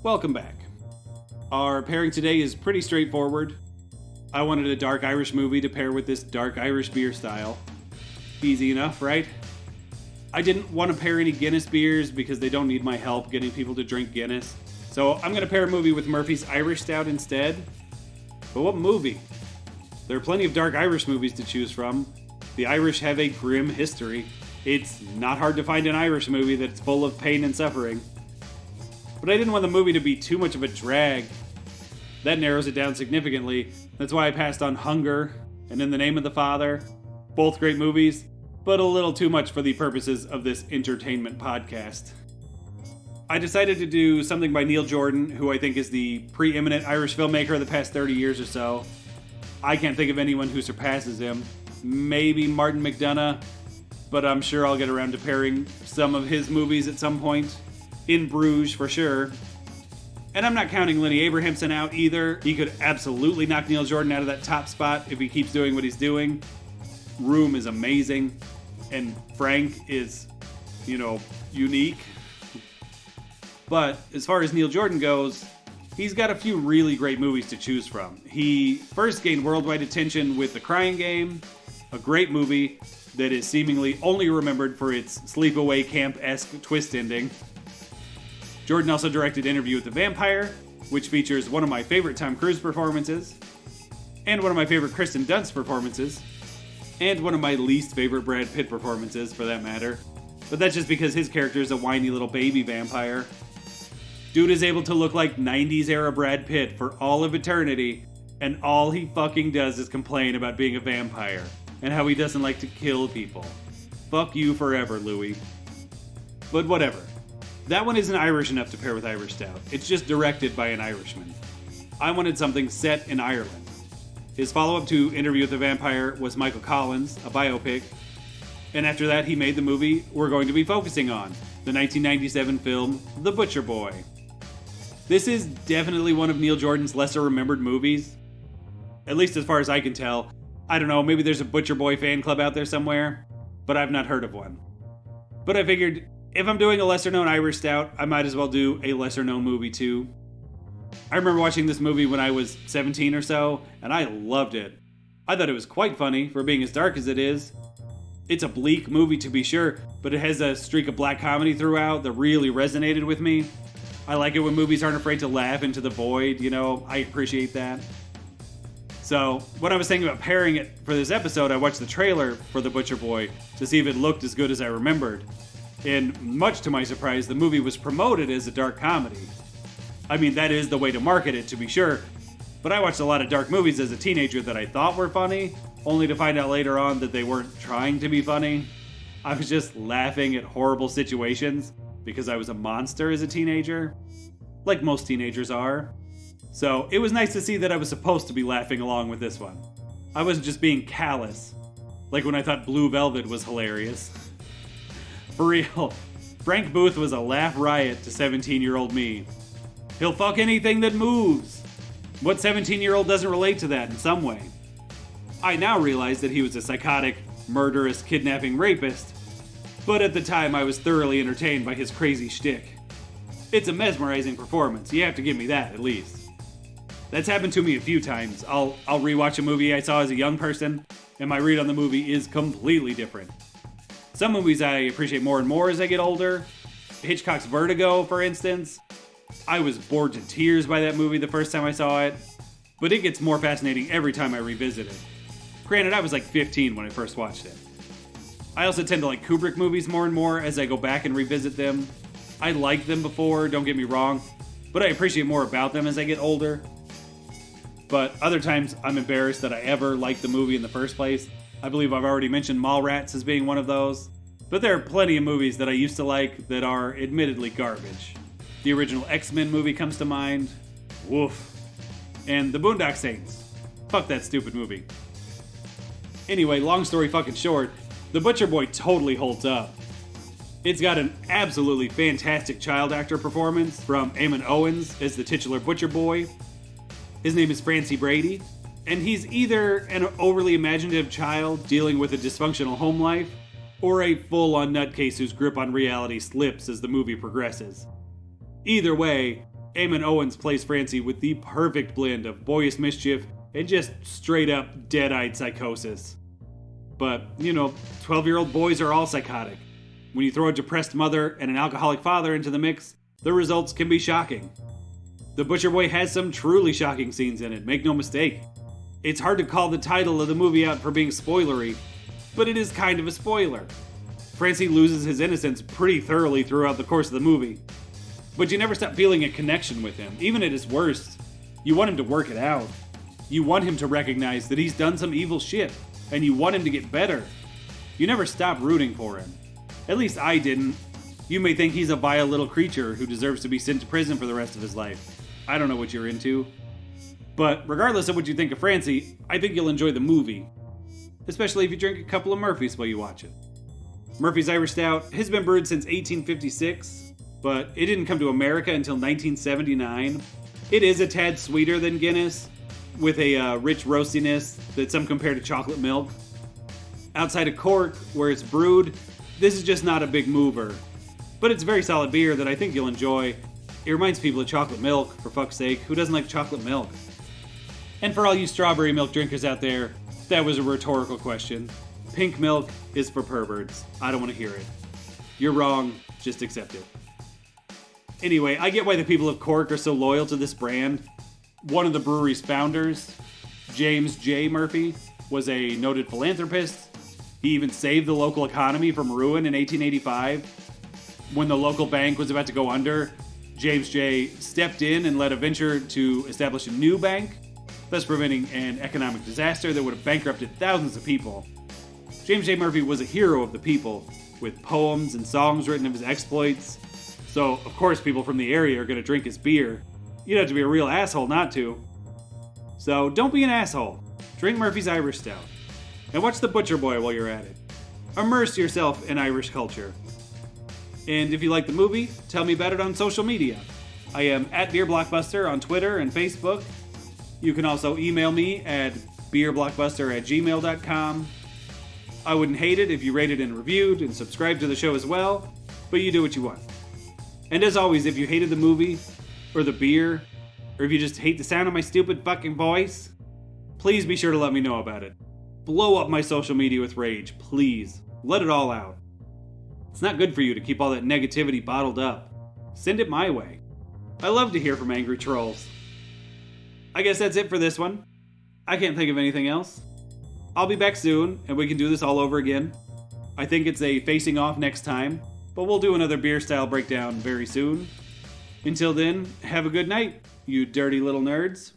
Welcome back. Our pairing today is pretty straightforward. I wanted a dark Irish movie to pair with this dark Irish beer style. Easy enough, right? I didn't want to pair any Guinness beers because they don't need my help getting people to drink Guinness. So I'm going to pair a movie with Murphy's Irish Stout instead. But what movie? There are plenty of dark Irish movies to choose from. The Irish have a grim history. It's not hard to find an Irish movie that's full of pain and suffering. But I didn't want the movie to be too much of a drag. That narrows it down significantly. That's why I passed on Hunger and In the Name of the Father. Both great movies, but a little too much for the purposes of this entertainment podcast. I decided to do something by Neil Jordan, who I think is the preeminent Irish filmmaker of the past 30 years or so. I can't think of anyone who surpasses him. Maybe Martin McDonagh, but I'm sure I'll get around to pairing some of his movies at some point. In Bruges, for sure. And I'm not counting Lenny Abrahamson out either. He could absolutely knock Neil Jordan out of that top spot if he keeps doing what he's doing. Room is amazing. And Frank is, unique. But as far as Neil Jordan goes, he's got a few really great movies to choose from. He first gained worldwide attention with The Crying Game, a great movie that is seemingly only remembered for its sleepaway camp-esque twist ending. Jordan also directed Interview with the Vampire, which features one of my favorite Tom Cruise performances, and one of my favorite Kristen Dunst performances, and one of my least favorite Brad Pitt performances, for that matter. But that's just because his character is a whiny little baby vampire. Dude is able to look like 90s era Brad Pitt for all of eternity, and all he fucking does is complain about being a vampire, and how he doesn't like to kill people. Fuck you forever, Louis. But whatever. That one isn't Irish enough to pair with Irish Stout. It's just directed by an Irishman. I wanted something set in Ireland. His follow-up to Interview with the Vampire was Michael Collins, a biopic. And after that, he made the movie we're going to be focusing on, the 1997 film The Butcher Boy. This is definitely one of Neil Jordan's lesser-remembered movies. At least as far as I can tell. I don't know, maybe there's a Butcher Boy fan club out there somewhere, but I've not heard of one. But I figured, if I'm doing a lesser-known Irish Stout, I might as well do a lesser-known movie too. I remember watching this movie when I was 17 or so, and I loved it. I thought it was quite funny, for being as dark as it is. It's a bleak movie to be sure, but it has a streak of black comedy throughout that really resonated with me. I like it when movies aren't afraid to laugh into the void, I appreciate that. So, when I was thinking about pairing it for this episode, I watched the trailer for The Butcher Boy to see if it looked as good as I remembered. And much to my surprise, the movie was promoted as a dark comedy. I mean, that is the way to market it, to be sure, but I watched a lot of dark movies as a teenager that I thought were funny, only to find out later on that they weren't trying to be funny. I was just laughing at horrible situations because I was a monster as a teenager, like most teenagers are. So it was nice to see that I was supposed to be laughing along with this one. I wasn't just being callous, like when I thought Blue Velvet was hilarious. For real, Frank Booth was a laugh riot to 17-year-old me. He'll fuck anything that moves. What 17-year-old doesn't relate to that in some way? I now realize that he was a psychotic, murderous, kidnapping rapist, but at the time I was thoroughly entertained by his crazy shtick. It's a mesmerizing performance, you have to give me that at least. That's happened to me a few times. I'll rewatch a movie I saw as a young person, and my read on the movie is completely different. Some movies I appreciate more and more as I get older. Hitchcock's Vertigo, for instance. I was bored to tears by that movie the first time I saw it, but it gets more fascinating every time I revisit it. Granted, I was like 15 when I first watched it. I also tend to like Kubrick movies more and more as I go back and revisit them. I liked them before, don't get me wrong, but I appreciate more about them as I get older. But other times, I'm embarrassed that I ever liked the movie in the first place. I believe I've already mentioned Mallrats as being one of those. But there are plenty of movies that I used to like that are admittedly garbage. The original X-Men movie comes to mind. Woof. And The Boondock Saints. Fuck that stupid movie. Anyway, long story fucking short, The Butcher Boy totally holds up. It's got an absolutely fantastic child actor performance from Eamon Owens as the titular Butcher Boy. His name is Francie Brady, and he's either an overly imaginative child dealing with a dysfunctional home life, or a full-on nutcase whose grip on reality slips as the movie progresses. Either way, Eamon Owens plays Francie with the perfect blend of boyish mischief and just straight up dead-eyed psychosis. But, 12-year-old boys are all psychotic. When you throw a depressed mother and an alcoholic father into the mix, the results can be shocking. The Butcher Boy has some truly shocking scenes in it, make no mistake. It's hard to call the title of the movie out for being spoilery, but it is kind of a spoiler. Francie loses his innocence pretty thoroughly throughout the course of the movie. But you never stop feeling a connection with him, even at his worst. You want him to work it out. You want him to recognize that he's done some evil shit, and you want him to get better. You never stop rooting for him. At least I didn't. You may think he's a vile little creature who deserves to be sent to prison for the rest of his life. I don't know what you're into. But regardless of what you think of Francie, I think you'll enjoy the movie. Especially if you drink a couple of Murphys while you watch it. Murphy's Irish Stout has been brewed since 1856, but it didn't come to America until 1979. It is a tad sweeter than Guinness, with a rich roastiness that some compare to chocolate milk. Outside of Cork, where it's brewed, this is just not a big mover. But it's very solid beer that I think you'll enjoy. It reminds people of chocolate milk, for fuck's sake. Who doesn't like chocolate milk? And for all you strawberry milk drinkers out there, that was a rhetorical question. Pink milk is for perverts. I don't want to hear it. You're wrong, just accept it. Anyway, I get why the people of Cork are so loyal to this brand. One of the brewery's founders, James J. Murphy, was a noted philanthropist. He even saved the local economy from ruin in 1885. When the local bank was about to go under, James J. stepped in and led a venture to establish a new bank, thus preventing an economic disaster that would have bankrupted thousands of people. James J. Murphy was a hero of the people, with poems and songs written of his exploits. So, of course, people from the area are going to drink his beer. You'd have to be a real asshole not to. So, don't be an asshole. Drink Murphy's Irish Stout. And watch The Butcher Boy while you're at it. Immerse yourself in Irish culture. And if you like the movie, tell me about it on social media. I am at Beer Blockbuster on Twitter and Facebook. You can also email me at beerblockbuster@gmail.com. I wouldn't hate it if you rated and reviewed and subscribed to the show as well, but you do what you want. And as always, if you hated the movie, or the beer, or if you just hate the sound of my stupid fucking voice, please be sure to let me know about it. Blow up my social media with rage, please. Let it all out. It's not good for you to keep all that negativity bottled up. Send it my way. I love to hear from angry trolls. I guess that's it for this one. I can't think of anything else. I'll be back soon, and we can do this all over again. I think it's a facing off next time, but we'll do another beer style breakdown very soon. Until then, have a good night, you dirty little nerds.